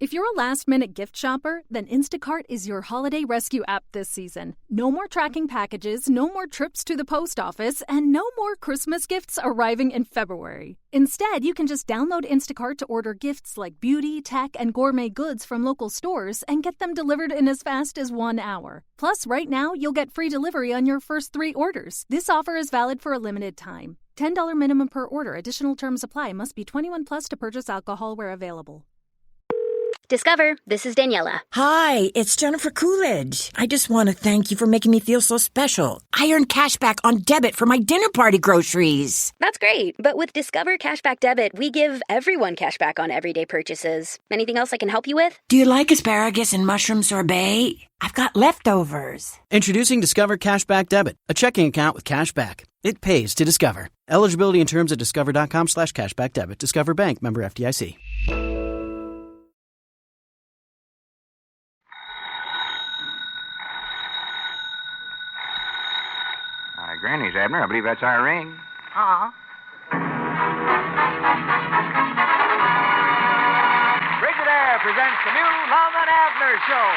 If you're a last-minute gift shopper, then Instacart is your holiday rescue app this season. No more tracking packages, no more trips to the post office, and no more Christmas gifts arriving in February. Instead, you can just download Instacart to order gifts like beauty, tech, and gourmet goods from local stores and get them delivered in as fast as 1 hour. Plus, right now, you'll get free delivery on your first 3 orders. This offer is valid for a limited time. $10 minimum per order. Additional terms apply. Must be 21 plus to purchase alcohol where available. Discover, this is Daniela. Hi, it's Jennifer Coolidge. I just want to thank you for making me feel so special. I earned cash back on debit for my dinner party groceries. That's great, but with Discover Cashback Debit, we give everyone cash back on everyday purchases. Anything else I can help you with? Do you like asparagus and mushroom sorbet? I've got leftovers. Introducing Discover Cashback Debit, a checking account with cash back. It pays to Discover. Eligibility and terms at discover.com/cashback debit. Discover Bank, member FDIC. Granny's, Abner. I believe that's our ring. Frigidaire presents the new Lum and Abner Show.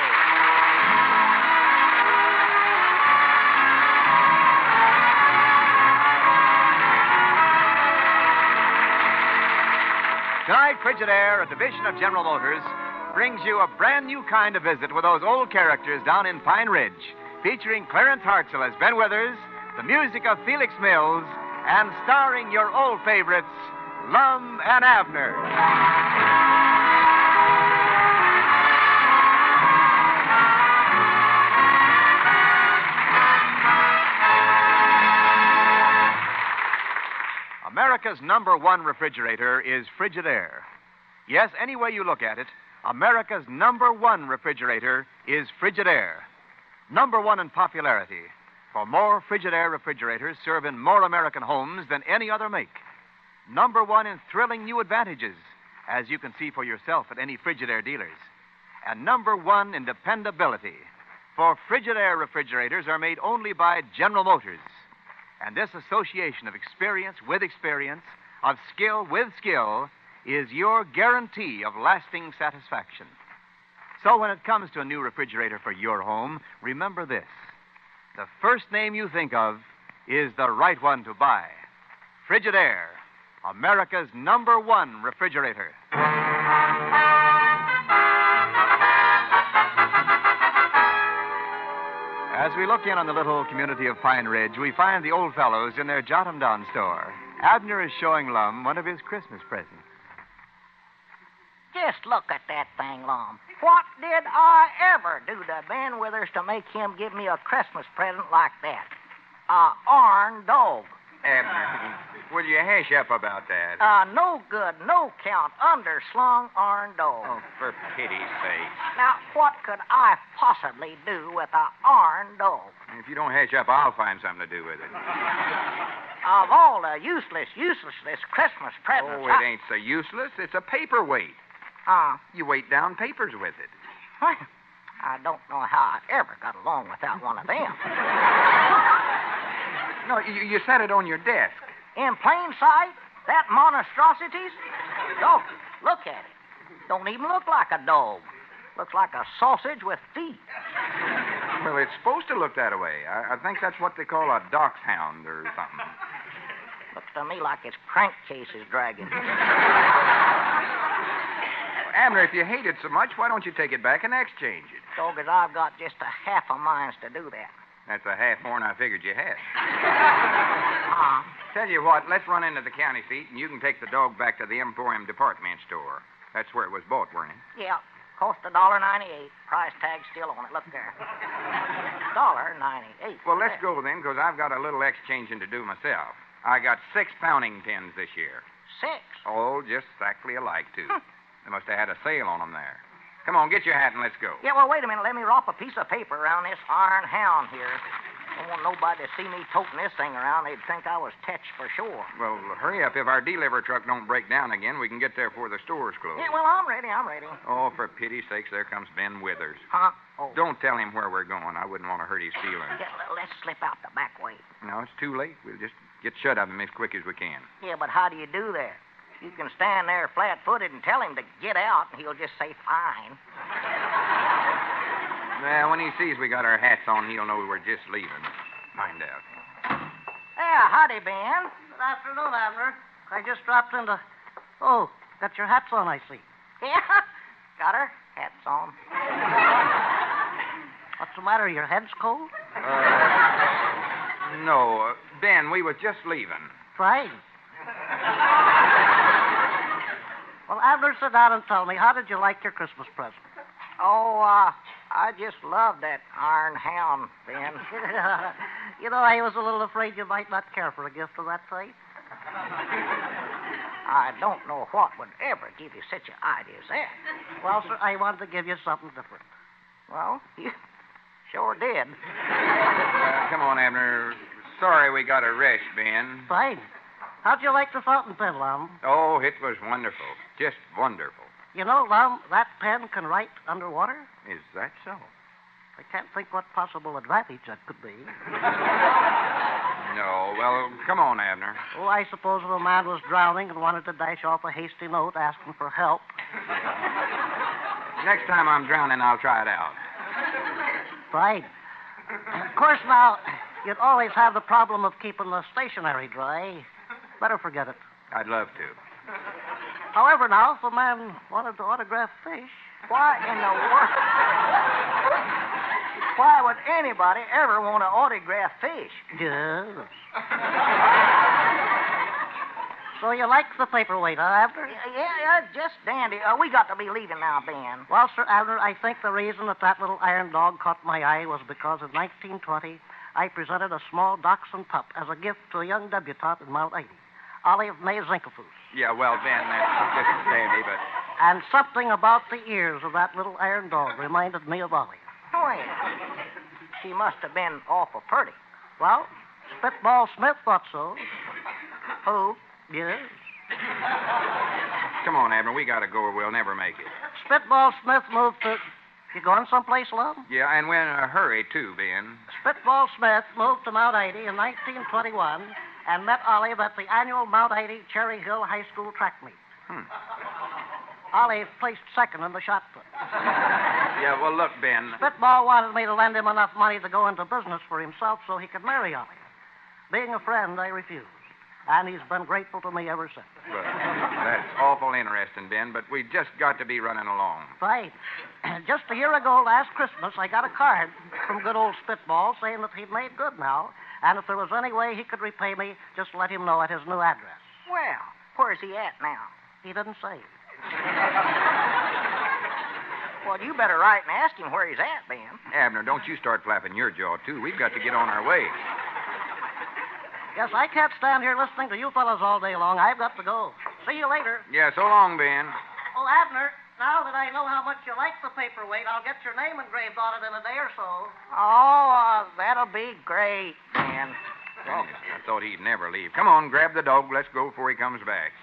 Tonight, Frigidaire, a division of General Motors, brings you a brand new kind of visit with those old characters down in Pine Ridge, featuring Clarence Hartzell as Ben Withers, the music of Felix Mills, and starring your old favorites, Lum and Abner. America's #1 refrigerator is Frigidaire. Yes, any way you look at it, America's #1 refrigerator is Frigidaire. #1 in popularity. For more Frigidaire refrigerators serve in more American homes than any other make. #1 in thrilling new advantages, as you can see for yourself at any Frigidaire dealers. And #1 in dependability. For Frigidaire refrigerators are made only by General Motors. And this association of experience with experience, of skill with skill, is your guarantee of lasting satisfaction. So when it comes to a new refrigerator for your home, remember this. The first name you think of is the right one to buy. Frigidaire, America's #1 refrigerator. As we look in on the little community of Pine Ridge, we find the old fellows in their Jot-'em-Down store. Abner is showing Lum one of his Christmas presents. Just look at that thing, Lum. What did I ever do to Ben Withers to make him give me a Christmas present like that? A iron dog. Abner, will you hash up about that? No good, no count, underslung iron dog. Oh, for pity's sake. Now, what could I possibly do with a iron dog? If you don't hash up, I'll find something to do with it. Of all the useless Christmas presents... Oh, it ain't so useless. It's a paperweight. You weight down papers with it. I don't know how I ever got along without one of them. No, you set it on your desk. In plain sight? That monstrosities? Dog, look at it. Don't even look like a dog. Looks like a sausage with feet. Well, it's supposed to look that way. I think that's what they call a dachshund or something. Looks to me like its crankcase is dragging. Abner, if you hate it so much, why don't you take it back and exchange it? Dog, as I've got just a half a mind to do that. That's a half more than I figured you had. Tell you what, let's run into the county seat, and you can take the dog back to the Emporium department store. That's where it was bought, weren't it? Yeah. Cost $1.98. Price tag still on it. Look there. $1.98. Well, let's go then, because I've got a little exchanging to do myself. I got 6 fountain pens this year. 6? Oh, just exactly alike, too. They must have had a sale on them there. Come on, get your hat and let's go. Yeah, well, wait a minute. Let me wrap a piece of paper around this iron hound here. Don't want nobody to see me toting this thing around. They'd think I was touched for sure. Well, hurry up. If our delivery truck don't break down again, we can get there before the store's closed. Yeah, well, I'm ready. Oh, for pity's sakes, there comes Ben Withers. Huh? Oh. Don't tell him where we're going. I wouldn't want to hurt his feelings. Yeah, let's slip out the back way. No, it's too late. We'll just get shut of him as quick as we can. Yeah, but how do you do that? You can stand there flat-footed and tell him to get out, and he'll just say, fine. Well, when he sees we got our hats on, he'll know we're just leaving. Find out. Yeah, howdy, Ben. Good afternoon, Abner. I just dropped into... Oh, got your hats on, I see. Yeah, got her hats on. What's the matter? Your head's cold? No, Ben, we was just leaving. Right. Well, Abner, sit down and tell me, how did you like your Christmas present? Oh, I just love that iron hound, Ben. You know, I was a little afraid you might not care for a gift of that type. I don't know what would ever give you such an idea as that. Well, sir, I wanted to give you something different. Well, you sure did. Come on, Abner. Sorry we got a rush, Ben. Fine. How'd you like the fountain pen, Lum? Oh, it was wonderful. Just wonderful. You know, Lum, that pen can write underwater. Is that so? I can't think what possible advantage that could be. No, well, come on, Abner. Oh, I suppose if a man was drowning and wanted to dash off a hasty note asking for help. Next time I'm drowning, I'll try it out. Fine. Of course, now, you'd always have the problem of keeping the stationery dry. Better forget it. I'd love to. However, now, if a man wanted to autograph fish... Why in the world? Why would anybody ever want to autograph fish? Yes. So you like the paperweight, huh, Abner? Yeah, just dandy. We got to be leaving now, Ben. Well, Sir Abner, I think the reason that little iron dog caught my eye was because in 1920 I presented a small dachshund pup as a gift to a young debutante in Mount Ida, Olive May Zinkafus. Yeah, well, Ben, that's just dandy, but... And something about the ears of that little iron dog reminded me of Olive. Well, she must have been awful pretty. Well, Spitball Smith thought so. Who? Yes. Come on, Abner, we gotta go or we'll never make it. Spitball Smith moved to... You going someplace, love? Yeah, and we're in a hurry, too, Ben. Spitball Smith moved to Mount Ida in 1921 and met Olive at the annual Mount Ida Cherry Hill High School track meet. Olive placed second in the shot put. Yeah, well, look, Ben. Spitball wanted me to lend him enough money to go into business for himself so he could marry Olive. Being a friend, I refused. And he's been grateful to me ever since. Well, that's awful interesting, Ben, but we just got to be running along. Right. Just a year ago, last Christmas, I got a card from good old Spitball saying that he'd made good now, and if there was any way he could repay me, just let him know at his new address. Well, where's he at now? He didn't say. Well, you better write and ask him where he's at, Ben. Abner, don't you start flapping your jaw, too. We've got to get on our way. Yes, I can't stand here listening to you fellas all day long. I've got to go. See you later. Yeah, so long, Ben. Oh, Abner, now that I know how much you like the paperweight, I'll get your name engraved on it in a day or so. Oh, that'll be great, Ben. Oh, I thought he'd never leave. Come on, grab the dog. Let's go before he comes back.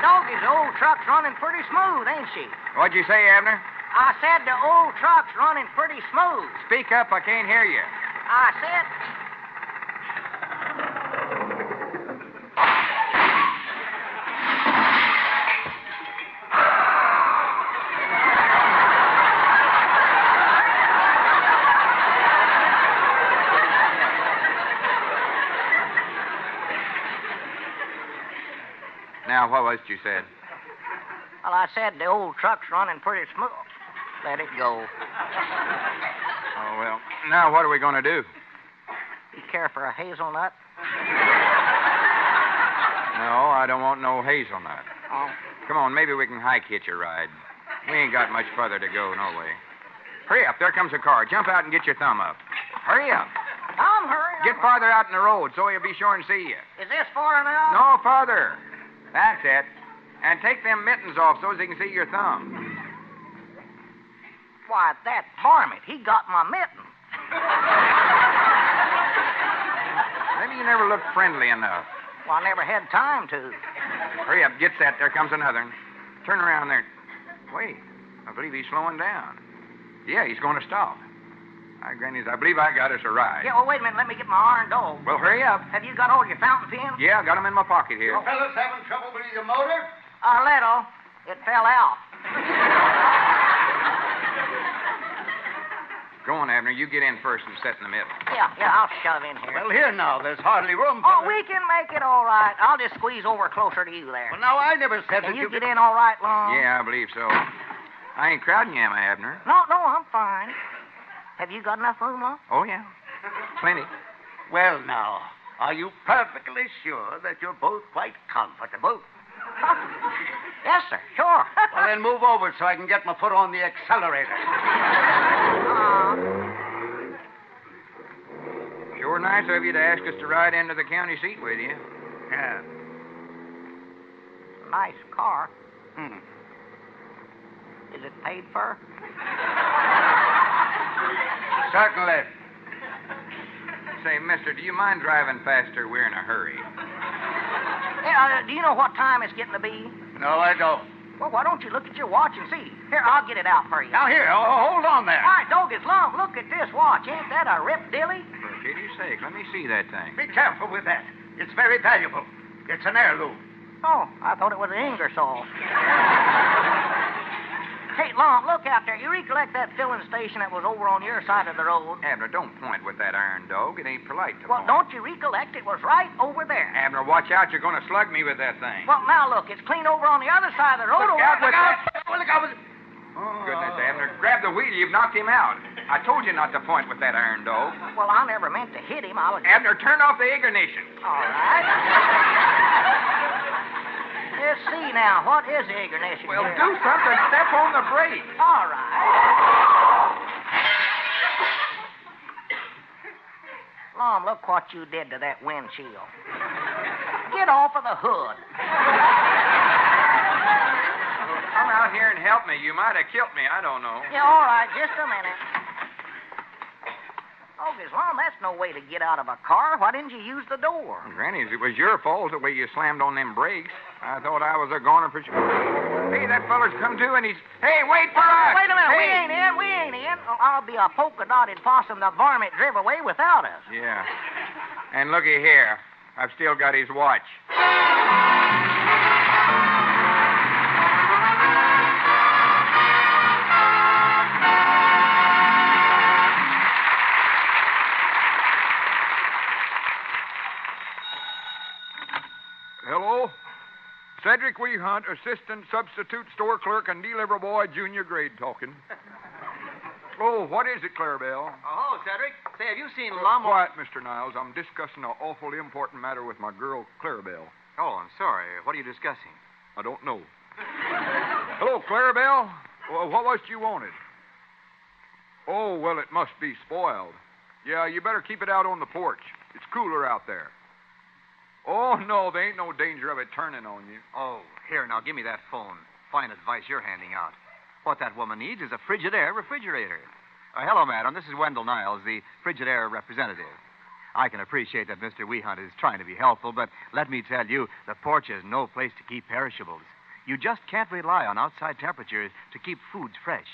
Doggy's old truck's running pretty smooth, ain't she? What'd you say, Abner? I said the old truck's running pretty smooth. Speak up. I can't hear you. I said... Now, what was it you said? Well, I said the old truck's running pretty smooth. Let it go. Oh, well, now what are we going to do? You care for a hazelnut? No, I don't want no hazelnut. Oh. Come on, maybe we can high-hitch a ride. We ain't got much further to go, no way. Hurry up, there comes a car. Jump out and get your thumb up. Hurry up. I'm hurrying. Get farther out in the road so he'll be sure and see you. Is this far enough? No, farther. That's it. And take them mittens off so he can see your thumb. Why, that varmint, he got my mitten. Maybe you never looked friendly enough. Well, I never had time to. Hurry up, get set. There comes another. Turn around there. Wait, I believe he's slowing down. Yeah, he's going to stop. Grannies, I believe I got us a ride. Yeah, well, wait a minute. Let me get my iron dog. Well, hurry up. Have you got all your fountain pens? Yeah, I got them in my pocket here. You fellas having trouble with your motor? A little. It fell out. Go on, Abner. You get in first and sit in the middle. Yeah, I'll shove in here. Well, here now. There's hardly room. Oh, we can make it all right. I'll just squeeze over closer to you there. Well, now, I never said Can that you get in all right, Lum? Yeah, I believe so. I ain't crowding you, am I, Abner? No, I'm fine. Have you got enough room, Lum? Oh, yeah. Plenty. Well, now, are you perfectly sure that you're both quite comfortable? Yes, sir. Sure. Well, then move over so I can get my foot on the accelerator. Sure nice of you to ask us to ride into the county seat with you. Yeah. Nice car. Hmm. Is it paid for? Certainly. Say, mister, do you mind driving faster? We're in a hurry. Yeah, do you know what time it's getting to be? No, I don't. Well, why don't you look at your watch and see? Here, I'll get it out for you. Now, here, hold on there. All right, Doggy's Lum, look at this watch. Ain't that a rip dilly? For pity's sake, let me see that thing. Be careful with that. It's very valuable. It's an heirloom. Oh, I thought it was an Ingersoll. Hey, Lum, look out there. You recollect that filling station that was over on your side of the road? Abner, don't point with that iron dog. It ain't polite to Well, point. don't you recollect? It was right over there. Abner, watch out. You're going to slug me with that thing. Well, now look. It's clean over on the other side of the road. Look out with that. Look out. Goodness, Abner. Grab the wheel. You've knocked him out. I told you not to point with that iron dog. Well, I never meant to hit him. Abner, turn off the ignition. All right. Let's see now. What is the ignition? Well, here? do something. Step on the brake. All right. Lum, look what you did to that windshield. Get off of the hood. Come out here and help me. You might have killed me. I don't know. Yeah, all right. Just a minute. Oh, Lum, that's no way to get out of a car. Why didn't you use the door? Grannies, it was your fault the way you slammed on them brakes. I thought I was a goner for sure. Hey, that feller's come to, and he's... Hey, wait for us! Wait a minute. Hey. We ain't in. Oh, I'll be a polka-dotted possum the varmint driv away without us. Yeah. And looky here. I've still got his watch. Hello? Cedric Weehunt, assistant substitute store clerk and delivery boy, junior grade, talking. Oh, what is it, Clarabelle? Oh, Cedric. Say, have you seen Lum? Quiet, Mr. Niles. I'm discussing an awfully important matter with my girl, Clarabelle. Oh, I'm sorry. What are you discussing? I don't know. Hello, Clarabelle. Well, what was it you wanted? Oh, well, it must be spoiled. Yeah, you better keep it out on the porch. It's cooler out there. Oh, no, there ain't no danger of it turning on you. Oh, here, now, give me that phone. Fine advice you're handing out. What that woman needs is a Frigidaire refrigerator. Hello, madam. This is Wendell Niles, the Frigidaire representative. I can appreciate that Mr. Weehunt is trying to be helpful, but let me tell you, the porch is no place to keep perishables. You just can't rely on outside temperatures to keep foods fresh.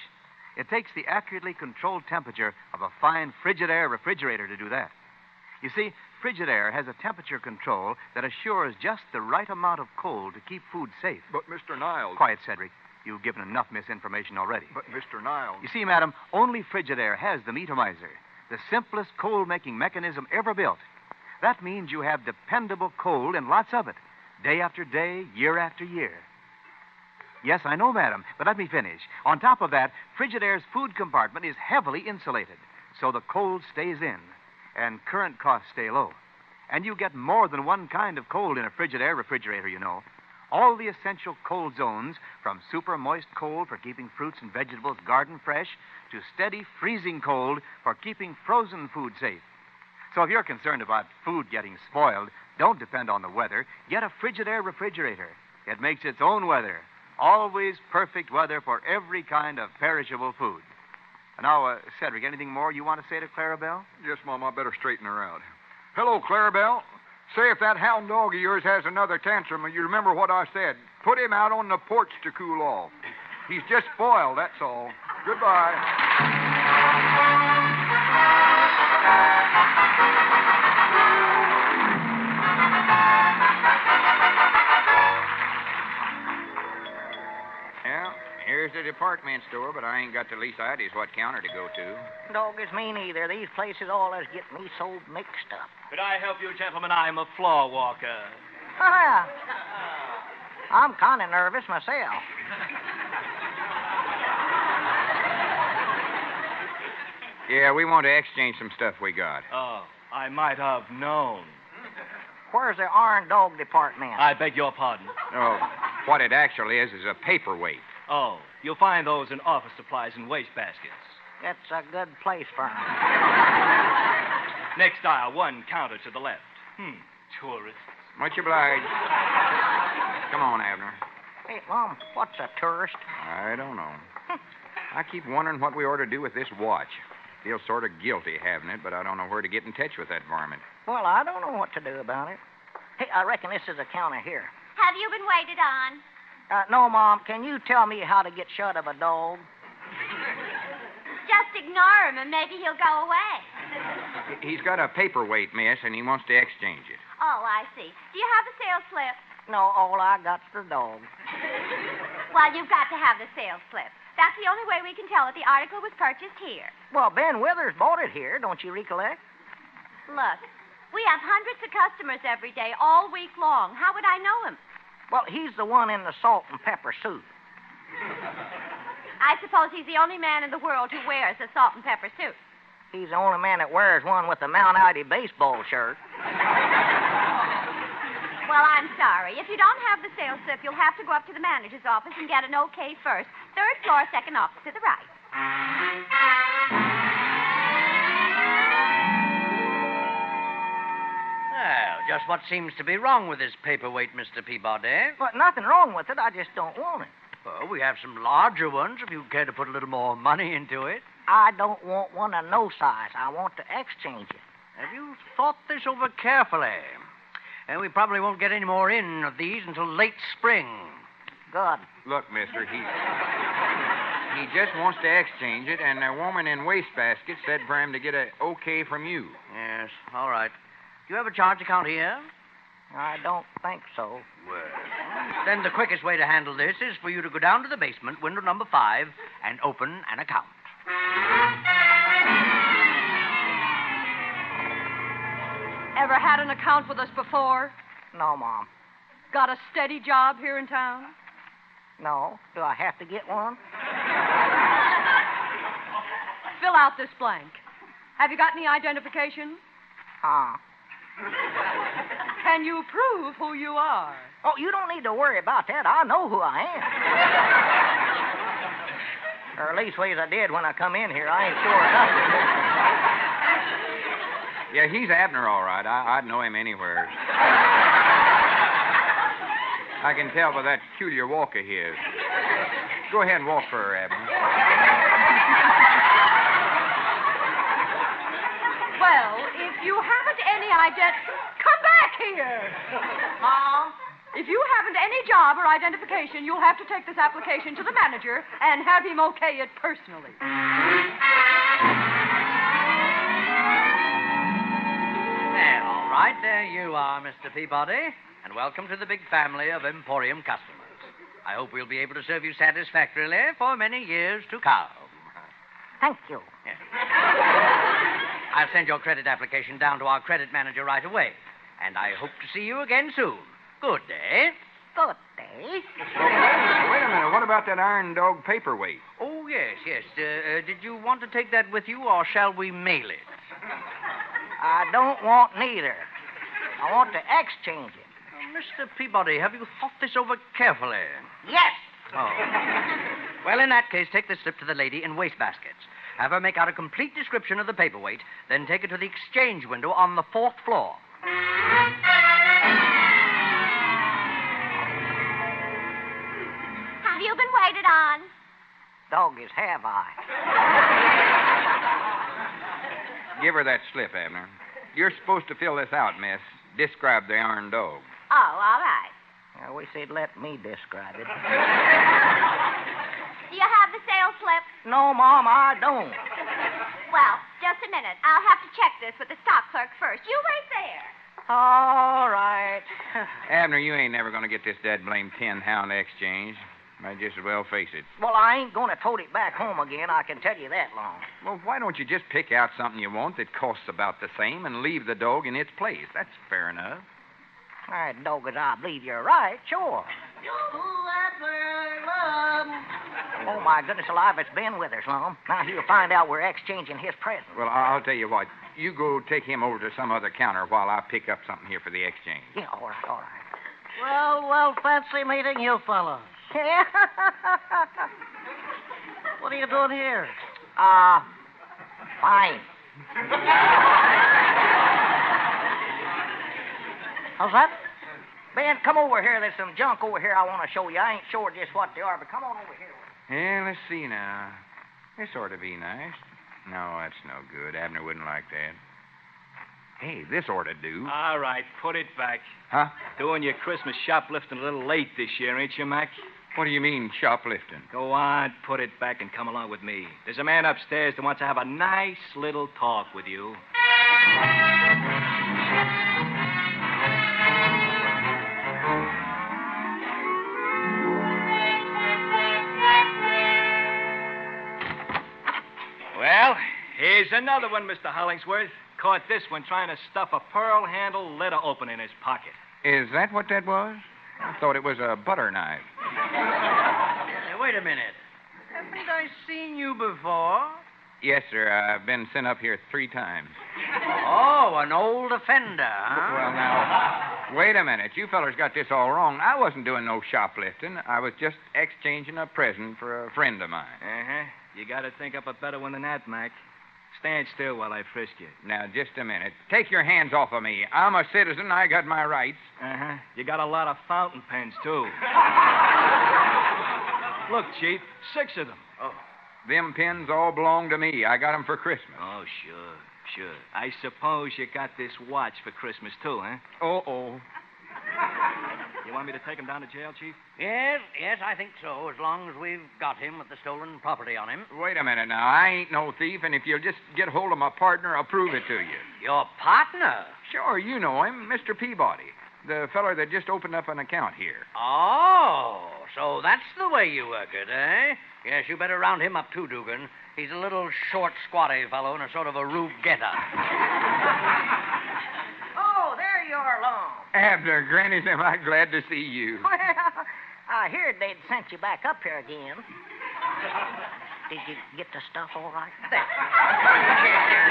It takes the accurately controlled temperature of a fine Frigidaire refrigerator to do that. You see, Frigidaire has a temperature control that assures just the right amount of cold to keep food safe. But, Mr. Niles... Quiet, Cedric. You've given enough misinformation already. But, Mr. Niles... You see, madam, only Frigidaire has the meatomizer, the simplest cold-making mechanism ever built. That means you have dependable cold and lots of it, day after day, year after year. Yes, I know, madam, but let me finish. On top of that, Frigidaire's food compartment is heavily insulated, so the cold stays in, and current costs stay low. And you get more than one kind of cold in a Frigidaire refrigerator, you know. All the essential cold zones, from super moist cold for keeping fruits and vegetables garden fresh to steady freezing cold for keeping frozen food safe. So if you're concerned about food getting spoiled, don't depend on the weather. Get a Frigidaire refrigerator. It makes its own weather. Always perfect weather for every kind of perishable food. Now, Cedric, anything more you want to say to Clarabelle? Yes, Mom, I better straighten her out. Hello, Clarabelle. Say, if that hound dog of yours has another tantrum, you remember what I said. Put him out on the porch to cool off. He's just spoiled, that's all. Goodbye. department store, but I ain't got the least idea what counter to go to. Dog is me neither. These places always get me so mixed up. Could I help you, gentlemen? I'm a floor walker. Ah, I'm kind of nervous myself. Yeah, we want to exchange some stuff we got. Oh, I might have known. Where's the iron dog department? I beg your pardon. Oh, what it actually is a paperweight. Oh, you'll find those in office supplies and waste baskets. That's a good place for 'em. Next aisle, one counter to the left. Tourists. Much obliged. Come on, Abner. Hey, Mom, what's a tourist? I don't know. I keep wondering what we ought to do with this watch. Feel sort of guilty having it, but I don't know where to get in touch with that varmint. Well, I don't know what to do about it. Hey, I reckon this is a counter here. Have you been waited on? No, Mom. Can you tell me how to get shut of a dog? Just ignore him and maybe he'll go away. He's got a paperweight, miss, and he wants to exchange it. Oh, I see. Do you have the sales slip? No, all I got's the dog. Well, you've got to have the sales slip. That's the only way we can tell that the article was purchased here. Well, Ben Withers bought it here, don't you recollect? Look, we have hundreds of customers every day, all week long. How would I know him? Well, he's the one in the salt and pepper suit. I suppose he's the only man in the world who wears a salt and pepper suit. He's the only man that wears one with a Mount Ida baseball shirt. Well, I'm sorry. If you don't have the sales slip, you'll have to go up to the manager's office and get an okay first. Third floor, second office to the right. Well, just what seems to be wrong with this paperweight, Mr. Peabody? Well, nothing wrong with it. I just don't want it. Well, we have some larger ones if you care to put a little more money into it. I don't want one of no size. I want to exchange it. Have you thought this over carefully? And we probably won't get any more in of these until late spring. Good. Look, mister, he just wants to exchange it, and a woman in wastebasket said for him to get a okay from you. Yes, all right. Do you have a charge account here? I don't think so. Well, then the quickest way to handle this is for you to go down to the basement, window number 5, and open an account. Ever had an account with us before? No, Mom. Got a steady job here in town? No. Do I have to get one? Fill out this blank. Have you got any identification? Huh. Can you prove who you are? Oh, you don't need to worry about that. I know who I am. Or at least ways I did when I come in here. I ain't sure of nothing. Yeah, he's Abner, all right. I'd know him anywhere. I can tell by that peculiar walk of his. Go ahead and walk for her, Abner. Well, if you haven't any come back here. Mom? If you haven't any job or identification, you'll have to take this application to the manager and have him okay it personally. Well, all right, there you are, Mr. Peabody, and welcome to the big family of Emporium customers. I hope we'll be able to serve you satisfactorily for many years to come. Thank you. Yes. I'll send your credit application down to our credit manager right away, and I hope to see you again soon. Good day. Good day. Wait a minute. What about that iron dog paperweight? Oh, yes. Did you want to take that with you, or shall we mail it? I don't want neither. I want to exchange it. Mr. Peabody, have you thought this over carefully? Yes. Oh. Well, in that case, take this slip to the lady in wastebaskets. Have her make out a complete description of the paperweight, then take it to the exchange window on the 4th floor. Have you been waited on? Doggies, have I? Give her that slip, Abner. You're supposed to fill this out, miss. Describe the iron dog. Oh, all right. I wish they'd let me describe it. Do you have the sales slip? No, Mom, I don't. Well, just a minute. I'll have to check this with the stock clerk first. You wait there. All right. Abner, you ain't never going to get this dead blame tin hound exchange. Might just as well face it. Well, I ain't going to tote it back home again, I can tell you that, Long. Well, why don't you just pick out something you want that costs about the same and leave the dog in its place? That's fair enough. All right, dog, as I believe you're right, sure. Oh, my goodness alive, it's Ben Withers, Long. Now he'll find out we're exchanging his present. Well, I'll tell you what. You go take him over to some other counter while I pick up something here for the exchange. Yeah, all right, all right. Well, fancy meeting you fellas. What are you doing here? Fine. How's that? Ben, come over here. There's some junk over here I want to show you. I ain't sure just what they are, but come on over here. Yeah, let's see now. This ought to be nice. No, that's no good. Abner wouldn't like that. Hey, this ought to do. All right, put it back. Huh? Doing your Christmas shoplifting a little late this year, ain't you, Mac? What do you mean, shoplifting? Go on, put it back and come along with me. There's a man upstairs that wants to have a nice little talk with you. Well, here's another one, Mr. Hollingsworth. Caught this one trying to stuff a pearl-handled letter opener in his pocket. Is that what that was? I thought it was a butter knife. Hey, wait a minute. Haven't I seen you before? Yes, sir. I've been sent up here 3 times. Oh, an old offender, huh? Well, now, wait a minute. You fellers got this all wrong. I wasn't doing no shoplifting. I was just exchanging a present for a friend of mine. Uh-huh. You got to think up a better one than that, Mac. Stand still while I frisk you. Now, just a minute. Take your hands off of me. I'm a citizen. I got my rights. Uh-huh. You got a lot of fountain pens, too. Look, Chief, 6 of them. Oh. Them pens all belong to me. I got them for Christmas. Oh, sure. I suppose you got this watch for Christmas, too, huh? Oh. You want me to take him down to jail, Chief? Yes, I think so, as long as we've got him with the stolen property on him. Wait a minute now. I ain't no thief, and if you'll just get hold of my partner, I'll prove it to you. Your partner? Sure, you know him, Mr. Peabody, the feller that just opened up an account here. Oh, so that's the way you work it, eh? Yes, you better round him up, too, Dugan. He's a little short, squatty fellow in a sort of a rube getup. Oh, there you are, Long. Abner, Granny's, am I glad to see you. Well, I heard they'd sent you back up here again. Did you get the stuff all right? There.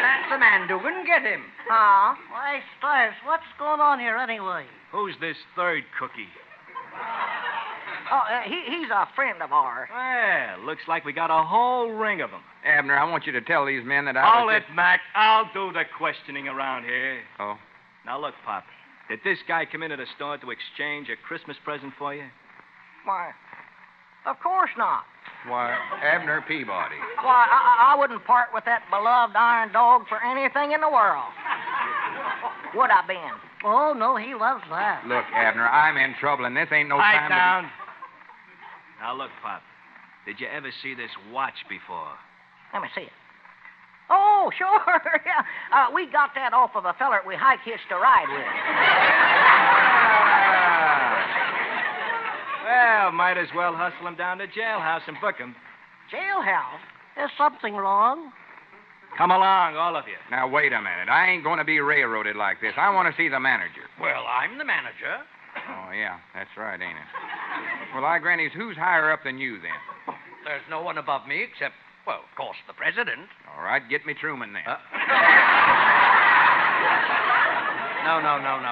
That's the man, Dugan. Get him. Huh? Why, Stars, what's going on here anyway? Who's this third cookie? Oh, he's a friend of ours. Well, looks like we got a whole ring of them. Abner, I want you to tell these men that Hold it, Mac. I'll do the questioning around here. Oh? Now, look, Pop. Did this guy come into the store to exchange a Christmas present for you? Why, of course not. Why, Abner Peabody. Why, I wouldn't part with that beloved iron dog for anything in the world. Would I, Ben? Oh, no, he loves that. Look, Abner, I'm in trouble, and this ain't no time Pipe down. Now, look, Pop. Did you ever see this watch before? Let me see it. Oh, sure. Yeah. We got that off of a feller we high-hitched a ride with. Well, might as well hustle him down to jailhouse and book him. Jailhouse? There's something wrong. Come along, all of you. Now, wait a minute. I ain't going to be railroaded like this. I want to see the manager. Well, I'm the manager. Oh, yeah, that's right, ain't it? Well, Grannies, who's higher up than you, then? There's no one above me except, well, of course, the president. All right, get me Truman, then. No.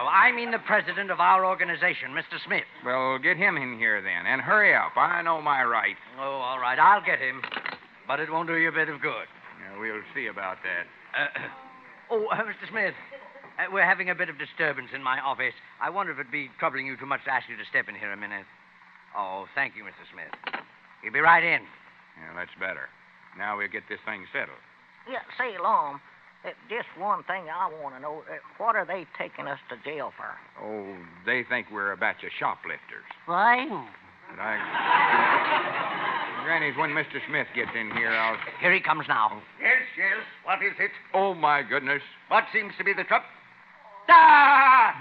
I mean the president of our organization, Mr. Smith. Well, get him in here, then, and hurry up. I know my rights. Oh, all right, I'll get him. But it won't do you a bit of good. Yeah, we'll see about that. Mr. Smith, we're having a bit of disturbance in my office. I wonder if it'd be troubling you too much to ask you to step in here a minute. Oh, thank you, Mr. Smith. You'll be right in. Yeah, that's better. Now we'll get this thing settled. Yeah, say, Long, just one thing I want to know. What are they taking us to jail for? Oh, they think we're a batch of shoplifters. Why? But Grannies, when Mr. Smith gets in here, I'll... Here he comes now. Yes. What is it? Oh, my goodness. What seems to be the trouble? Ah!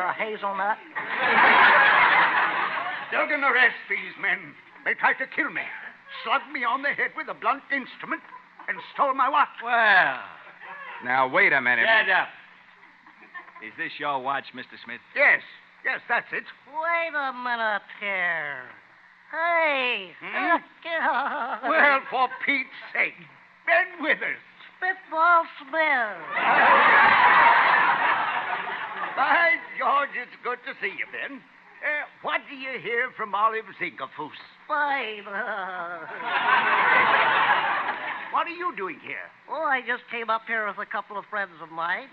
for a hazelnut? They're going to arrest these men. They tried to kill me, slugged me on the head with a blunt instrument, and stole my watch. Well, now, wait a minute. Shut up. Is this your watch, Mr. Smith? Yes, that's it. Wait a minute here. Hey. Well, for Pete's sake, Ben Withers. Spitball Smith. By George, it's good to see you, Ben. What do you hear from Olive Zinkerfoos? Fine. What are you doing here? Oh, I just came up here with a couple of friends of mine.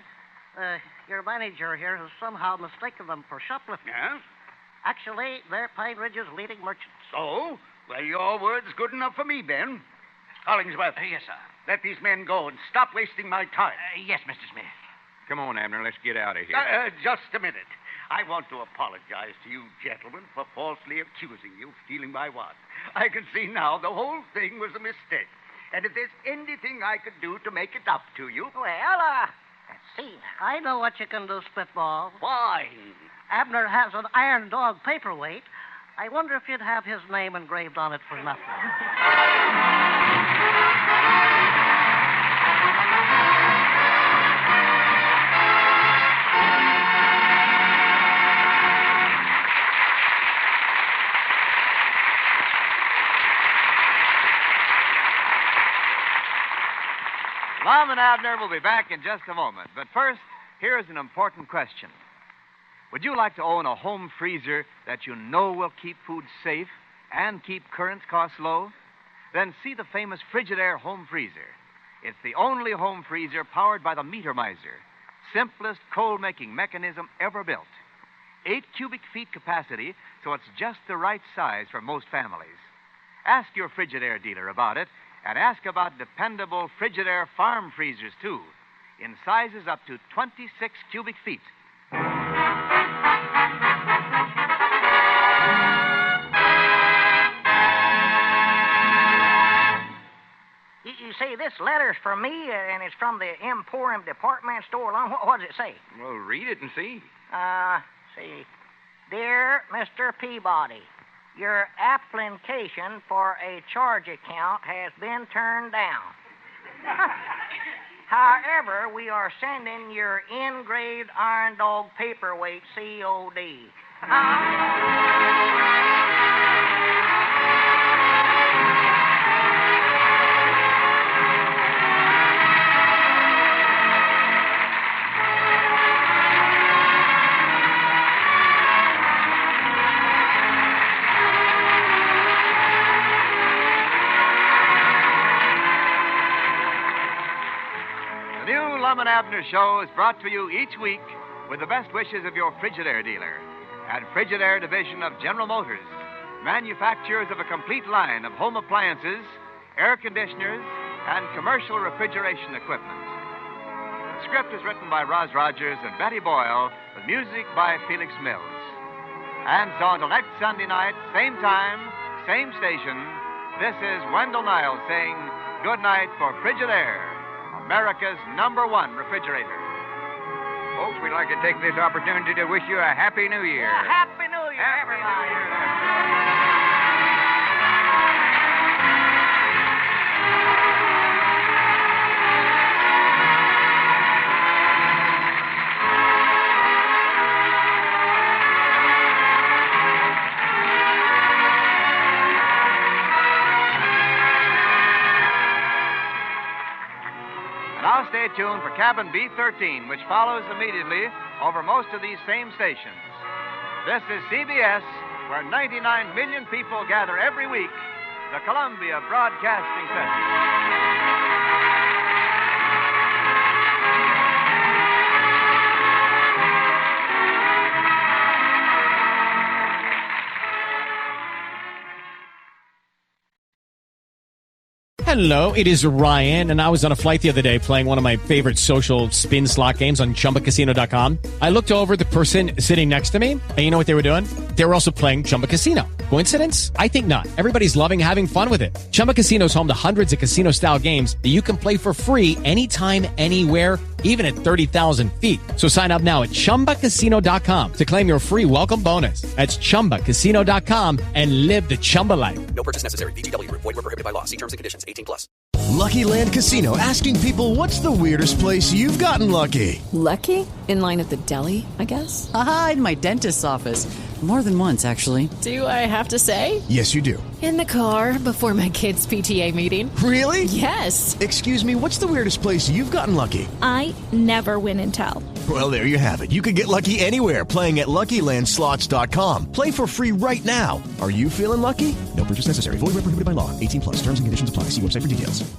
Your manager here has somehow mistaken them for shoplifters. Yes? Actually, they're Pine Ridge's leading merchants. So? Well, your word's good enough for me, Ben. Hollingsworth. Yes, sir. Let these men go and stop wasting my time. Yes, Mr. Smith. Come on, Abner, let's get out of here. Just a minute. I want to apologize to you gentlemen for falsely accusing you of stealing my watch. I can see now the whole thing was a mistake. And if there's anything I could do to make it up to you... Well, let's see now. I know what you can do, Spitball. Fine. Abner has an Iron Dog paperweight. I wonder if you'd have his name engraved on it for nothing. Lum and Abner will be back in just a moment. But first, here's an important question. Would you like to own a home freezer that you know will keep food safe and keep current costs low? Then see the famous Frigidaire home freezer. It's the only home freezer powered by the Meter Miser, simplest coal-making mechanism ever built. 8 cubic feet capacity, so it's just the right size for most families. Ask your Frigidaire dealer about it, and ask about dependable Frigidaire farm freezers, too, in sizes up to 26 cubic feet. You see, this letter's for me, and it's from the Emporium Department Store. What does it say? Well, read it and see. See. Dear Mr. Peabody, your application for a charge account has been turned down. However, we are sending your engraved Iron Dog paperweight COD. Lum and Abner show is brought to you each week with the best wishes of your Frigidaire dealer and Frigidaire division of General Motors, manufacturers of a complete line of home appliances, air conditioners, and commercial refrigeration equipment. The script is written by Roz Rogers and Betty Boyle, with music by Felix Mills. And so until next Sunday night, same time, same station, this is Wendell Niles saying good night for Frigidaire, America's #1 refrigerator. Folks, we'd like to take this opportunity to wish you a Happy New Year. Yeah, Happy New Year, everybody. Now stay tuned for Cabin B13, which follows immediately over most of these same stations. This is CBS, where 99 million people gather every week, the Columbia Broadcasting Center. Hello, it is Ryan, and I was on a flight the other day playing one of my favorite social spin slot games on ChumbaCasino.com. I looked over at the person sitting next to me, and you know what they were doing? They were also playing Chumba Casino. Coincidence? I think not. Everybody's loving having fun with it. Chumba Casino is home to hundreds of casino-style games that you can play for free anytime, anywhere, even at 30,000 feet. So sign up now at ChumbaCasino.com to claim your free welcome bonus. That's ChumbaCasino.com and live the Chumba life. No purchase necessary. VGW. Void where prohibited by law. See terms and conditions. 18+. Lucky Land Casino, asking people, what's the weirdest place you've gotten lucky? Lucky? In line at the deli, I guess? Aha, in my dentist's office. More than once, actually. Do I have to say? Yes, you do. In the car before my kids' PTA meeting. Really? Yes. Excuse me, what's the weirdest place you've gotten lucky? I never win and tell. Well, there you have it. You can get lucky anywhere, playing at LuckyLandSlots.com. Play for free right now. Are you feeling lucky? No purchase necessary. Void where prohibited by law. 18+. Terms and conditions apply. See website for details.